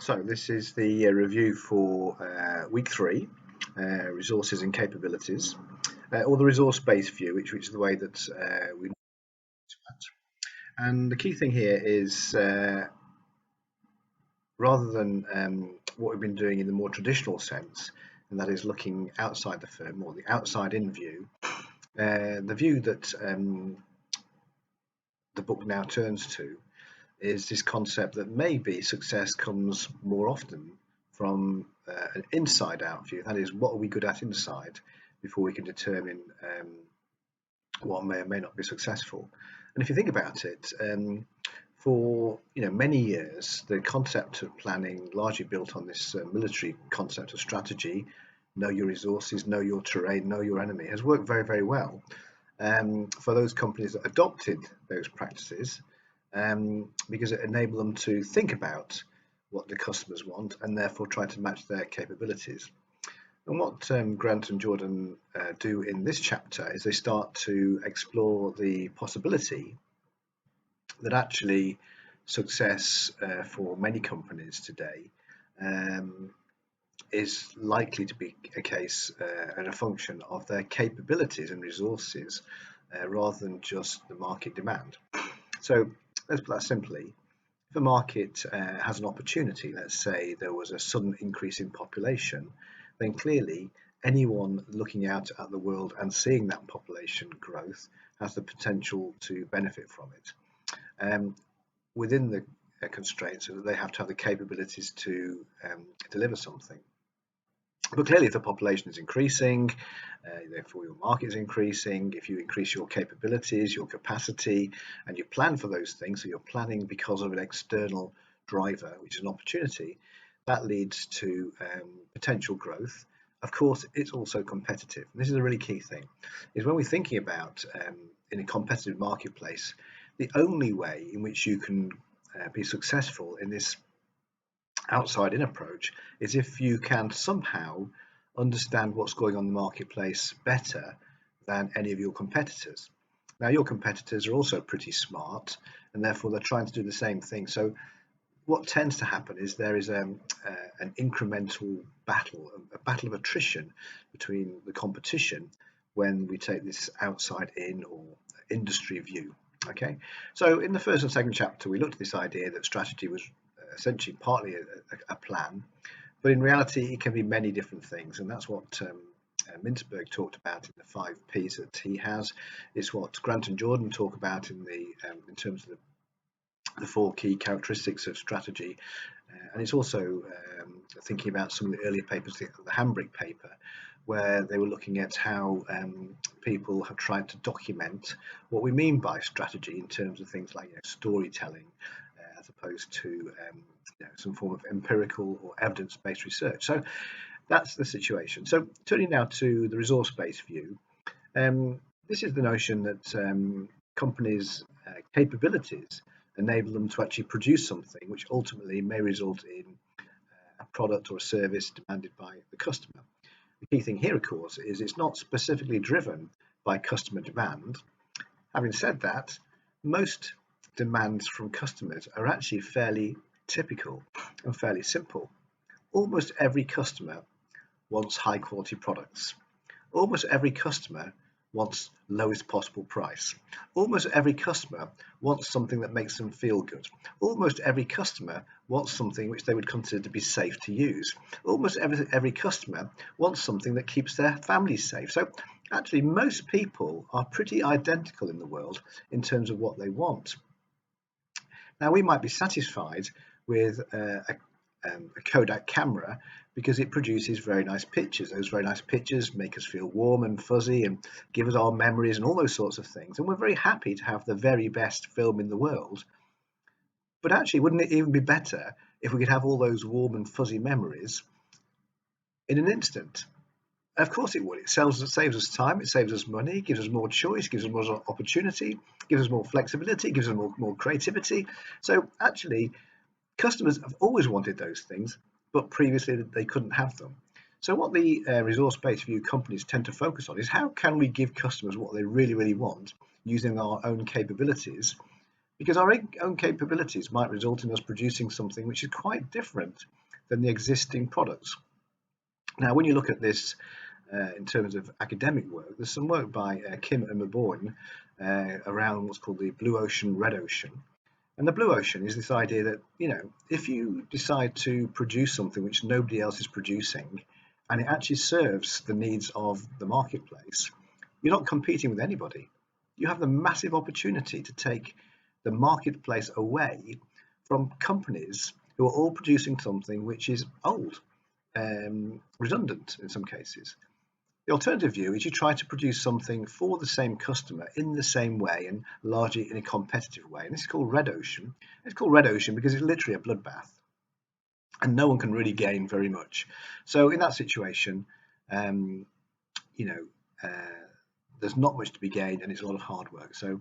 So this is the review for week 3, resources and capabilities, or the resource-based view, which is the way that we look at. And the key thing here is rather than what we've been doing in the more traditional sense, and that is looking outside the firm or the outside-in view, the view that the book now turns to is this concept that maybe success comes more often from an inside out view. That is, what are we good at inside before we can determine what may or may not be successful. And if you think about it, for many years, the concept of planning largely built on this military concept of strategy, know your resources, know your terrain, know your enemy, has worked very, very well. For those companies that adopted those practices, because it enabled them to think about what the customers want and therefore try to match their capabilities. And what Grant and Jordan do in this chapter is they start to explore the possibility that actually success for many companies today is likely to be a case and a function of their capabilities and resources rather than just the market demand. So let's put that simply. If a market has an opportunity, let's say there was a sudden increase in population, then clearly anyone looking out at the world and seeing that population growth has the potential to benefit from it. Within the constraints, they have to have the capabilities to deliver something. But clearly, if the population is increasing, therefore your market is increasing, if you increase your capabilities, your capacity, and you plan for those things, so you're planning because of an external driver, which is an opportunity, that leads to potential growth. Of course, it's also competitive. And this is a really key thing, is when we're thinking about in a competitive marketplace, the only way in which you can be successful in this outside-in approach is if you can somehow understand what's going on in the marketplace better than any of your competitors. Now, your competitors are also pretty smart, and therefore they're trying to do the same thing. So what tends to happen is there is an incremental battle, a battle of attrition between the competition when we take this outside-in or industry view. Okay, so in the first and second chapter, we looked at this idea that strategy was essentially partly a plan, but in reality it can be many different things, and that's what Mintzberg talked about in the 5 Ps that he has. It's what Grant and Jordan talk about in terms of the 4 key characteristics of strategy, and it's also thinking about some of the earlier papers, the Hambrick paper, where they were looking at how people have tried to document what we mean by strategy in terms of things like storytelling, as opposed to some form of empirical or evidence-based research. So that's the situation. So turning now to the resource-based view, this is the notion that companies' capabilities enable them to actually produce something which ultimately may result in a product or a service demanded by the customer. The key thing here, of course, is it's not specifically driven by customer demand. Having said that, most demands from customers are actually fairly typical and fairly simple. Almost every customer wants high quality products. Almost every customer wants lowest possible price. Almost every customer wants something that makes them feel good. Almost every customer wants something which they would consider to be safe to use. Almost every customer wants something that keeps their family safe. So actually most people are pretty identical in the world in terms of what they want. Now, we might be satisfied with a Kodak camera because it produces very nice pictures. Those very nice pictures make us feel warm and fuzzy and give us our memories and all those sorts of things. And we're very happy to have the very best film in the world. But actually, wouldn't it even be better if we could have all those warm and fuzzy memories in an instant? Of course it would. It saves us time, it saves us money, gives us more choice, gives us more opportunity, gives us more flexibility, gives us more creativity. So actually, customers have always wanted those things, but previously they couldn't have them. So what the resource-based view companies tend to focus on is how can we give customers what they really, really want using our own capabilities, because our own capabilities might result in us producing something which is quite different than the existing products. Now, when you look at this in terms of academic work, there's some work by Kim and Maboyne around what's called the blue ocean, red ocean. And the blue ocean is this idea that, if you decide to produce something which nobody else is producing and it actually serves the needs of the marketplace, you're not competing with anybody. You have the massive opportunity to take the marketplace away from companies who are all producing something which is old, redundant in some cases. The alternative view is you try to produce something for the same customer in the same way and largely in a competitive way. And this is called red ocean. It's called red ocean because it's literally a bloodbath and no one can really gain very much. So in that situation, there's not much to be gained and it's a lot of hard work. So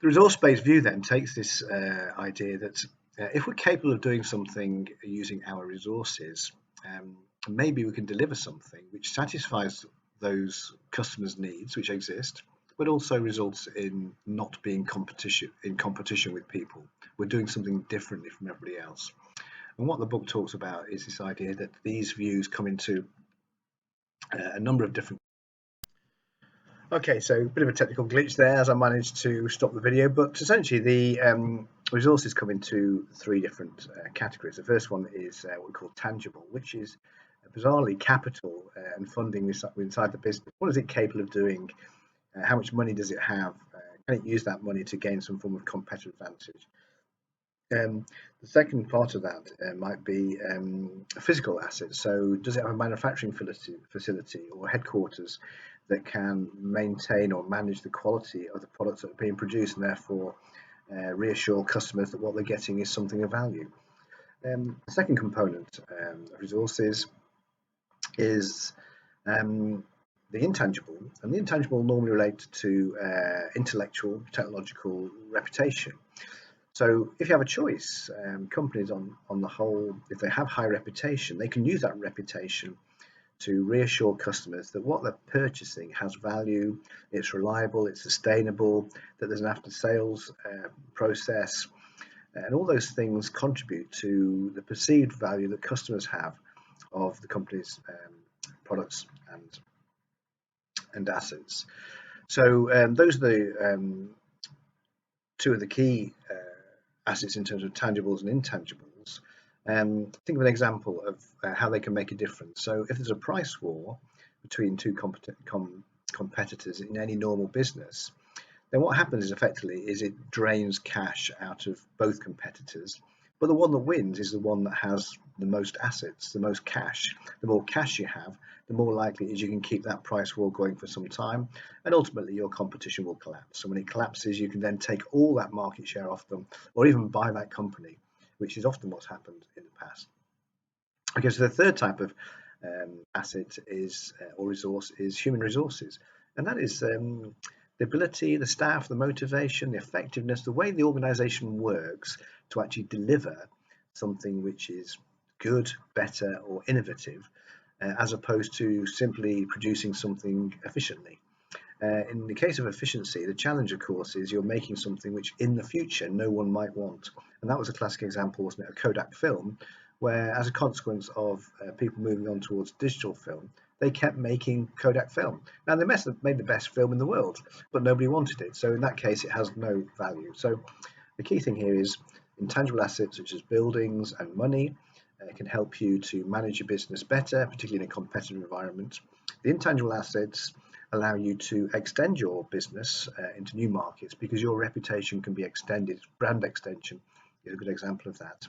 the resource-based view then takes this idea that if we're capable of doing something using our resources, maybe we can deliver something which satisfies those customers' needs which exist, but also results in not being in competition with people. We're doing something differently from everybody else. And what the book talks about is this idea that these views come into a number of different. Okay, so a bit of a technical glitch there as I managed to stop the video, but essentially the resources come into three different categories. The first one is what we call tangible, which is bizarrely capital and funding inside the business. What is it capable of doing? How much money does it have? Can it use that money to gain some form of competitive advantage? The second part of that might be a physical asset. So does it have a manufacturing facility or headquarters that can maintain or manage the quality of the products that are being produced and therefore reassure customers that what they're getting is something of value? The second component of resources is the intangible, and the intangible normally relates to intellectual, technological reputation. So if you have a choice, companies on the whole, if they have high reputation, they can use that reputation to reassure customers that what they're purchasing has value, it's reliable, it's sustainable, that there's an after-sales process, and all those things contribute to the perceived value that customers have of the company's products and assets. So those are the two of the key assets in terms of tangibles and intangibles. Think of an example of how they can make a difference. So if there's a price war between two competitors in any normal business, then what happens is effectively it drains cash out of both competitors, but the one that wins is the one that has the most assets, the most cash. The more cash you have, the more likely it is you can keep that price war going for some time, and ultimately your competition will collapse. So when it collapses, you can then take all that market share off them, or even buy that company, which is often what's happened in the past. Okay, so the third type of asset is or resource is human resources, and that is the ability, the staff, the motivation, the effectiveness, the way the organization works to actually deliver something which is good, better, or innovative, as opposed to simply producing something efficiently. In the case of efficiency, the challenge, of course, is you're making something which in the future no one might want. And that was a classic example, wasn't it, of Kodak film, where as a consequence of people moving on towards digital film, they kept making Kodak film. Now, they must have made the best film in the world, but nobody wanted it. So in that case, it has no value. So the key thing here is intangible assets such as buildings and money can help you to manage your business better, particularly in a competitive environment. The intangible assets allow you to extend your business into new markets because your reputation can be extended. Brand extension is a good example of that.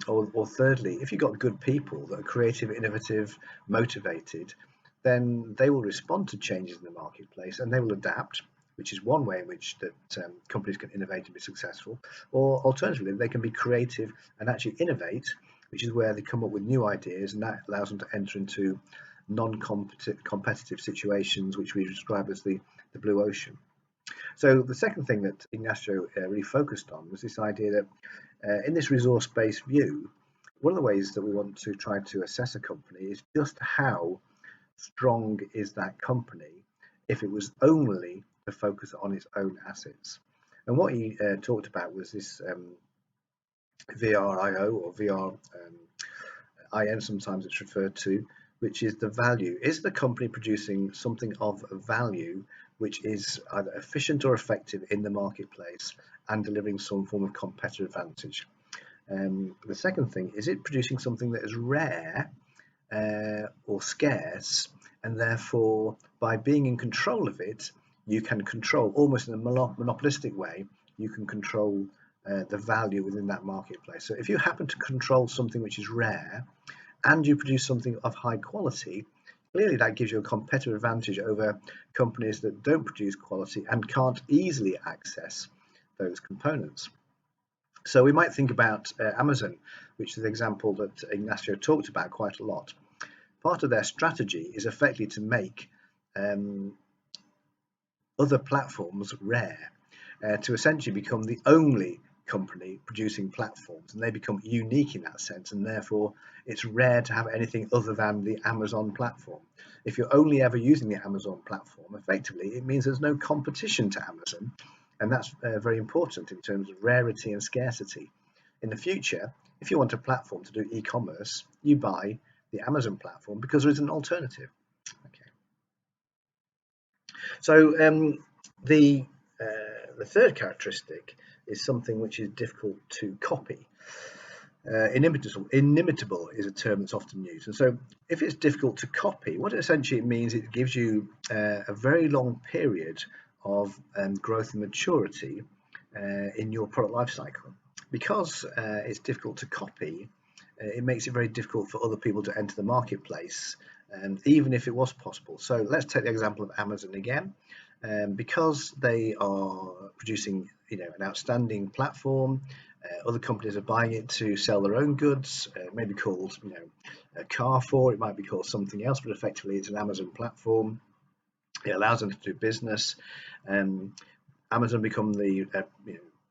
Or thirdly, if you've got good people that are creative, innovative, motivated, then they will respond to changes in the marketplace and they will adapt, which is one way in which that companies can innovate and be successful. Or alternatively, they can be creative and actually innovate, which is where they come up with new ideas, and that allows them to enter into non-competitive situations, which we describe as the blue ocean. So the second thing that Ignacio really focused on was this idea that in this resource-based view, one of the ways that we want to try to assess a company is just how strong is that company if it was only to focus on its own assets. And what he talked about was this VRIO, or VRIN sometimes it's referred to, which is the value. Is the company producing something of value which is either efficient or effective in the marketplace and delivering some form of competitive advantage? The second thing, is it producing something that is rare or scarce, and therefore by being in control of it, you can control, almost in a monopolistic way, you can control the value within that marketplace. So if you happen to control something which is rare and you produce something of high quality, clearly that gives you a competitive advantage over companies that don't produce quality and can't easily access those components. So we might think about Amazon, which is the example that Ignacio talked about quite a lot. Part of their strategy is effectively to make other platforms rare, to essentially become the only company producing platforms, and they become unique in that sense, and therefore it's rare to have anything other than the Amazon platform. If you're only ever using the Amazon platform, effectively it means there's no competition to Amazon, and that's very important in terms of rarity and scarcity. In the future, if you want a platform to do e-commerce, you buy the Amazon platform because there is an alternative. Okay. So the third characteristic is something which is difficult to copy. Inimitable is a term that's often used, and so if it's difficult to copy, what essentially it means, it gives you a very long period of growth and maturity in your product life cycle. Because it's difficult to copy, it makes it very difficult for other people to enter the marketplace, even if it was possible. So let's take the example of Amazon again. Because they are producing, an outstanding platform, other companies are buying it to sell their own goods. It may be called, a Carrefour. It might be called something else, but effectively it's an Amazon platform. It allows them to do business. Amazon become the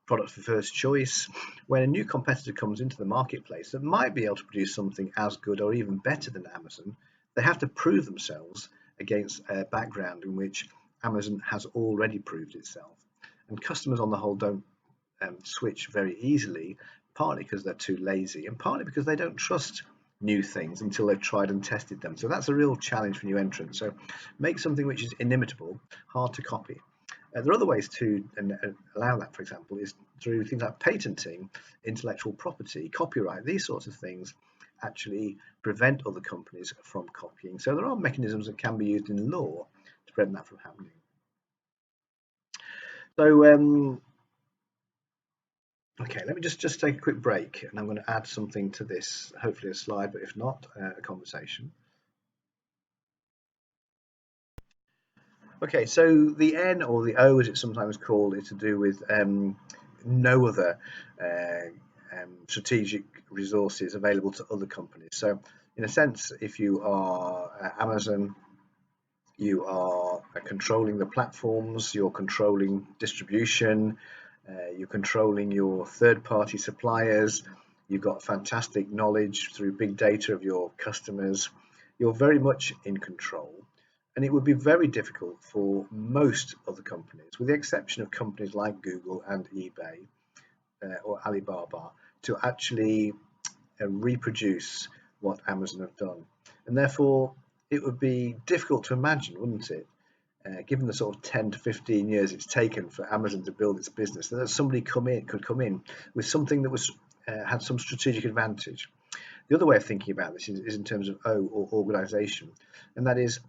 product for first choice. When a new competitor comes into the marketplace that might be able to produce something as good or even better than Amazon, they have to prove themselves against a background in which Amazon has already proved itself. And customers on the whole don't switch very easily, partly because they're too lazy and partly because they don't trust new things until they've tried and tested them. So that's a real challenge for new entrants. So make something which is inimitable, hard to copy. There are other ways to allow that, for example, is through things like patenting, intellectual property, copyright. These sorts of things actually prevent other companies from copying. So there are mechanisms that can be used in law to prevent that from happening. So okay, let me just take a quick break, and I'm going to add something to this, hopefully a slide, but if not, a conversation. Okay, so the N, or the O as it's sometimes called, is to do with no other strategic resources available to other companies. So in a sense, if you are Amazon, you are controlling the platforms, you're controlling distribution, you're controlling your third-party suppliers, you've got fantastic knowledge through big data of your customers, you're very much in control. And it would be very difficult for most other companies, with the exception of companies like Google and eBay or Alibaba, to actually reproduce what Amazon have done. And therefore, it would be difficult to imagine, wouldn't it, given the sort of 10 to 15 years it's taken for Amazon to build its business, that somebody could come in with something that was had some strategic advantage. The other way of thinking about this is in terms of O, or organization, and that is,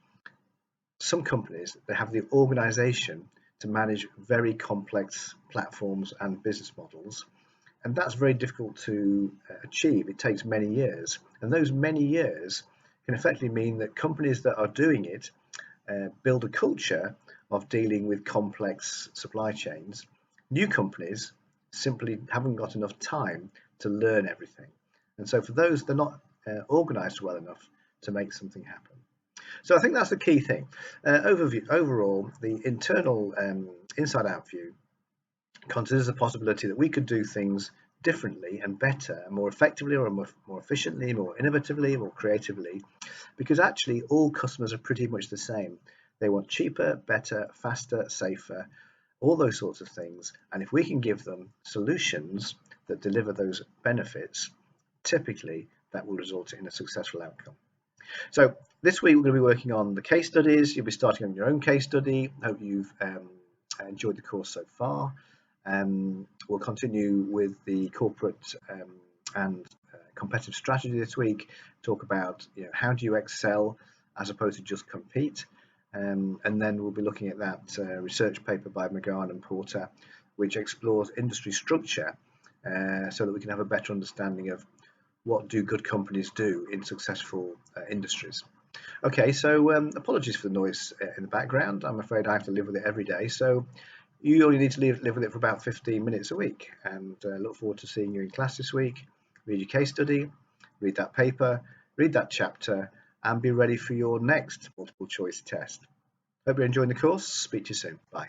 some companies, they have the organization to manage very complex platforms and business models, and that's very difficult to achieve. It takes many years, and those many years can effectively mean that companies that are doing it build a culture of dealing with complex supply chains. New companies simply haven't got enough time to learn everything, and so for those, they're not organized well enough to make something happen. So I think that's the key thing. Overall, the internal inside-out view considers the possibility that we could do things differently and better and more effectively, or more efficiently, more innovatively, more creatively, because actually all customers are pretty much the same. They want cheaper, better, faster, safer, all those sorts of things. And if we can give them solutions that deliver those benefits, typically that will result in a successful outcome. So this week we're going to be working on the case studies. You'll be starting on your own case study. Hope you've enjoyed the course so far. We'll continue with the corporate and competitive strategy this week. Talk about how do you excel as opposed to just compete. And then we'll be looking at that research paper by McGahn and Porter, which explores industry structure so that we can have a better understanding of what do good companies do in successful industries. Okay, so apologies for the noise in the background. I'm afraid I have to live with it every day. So you only need to live with it for about 15 minutes a week, and look forward to seeing you in class this week. Read your case study, read that paper, read that chapter, and be ready for your next multiple choice test. Hope you're enjoying the course. Speak to you soon. Bye.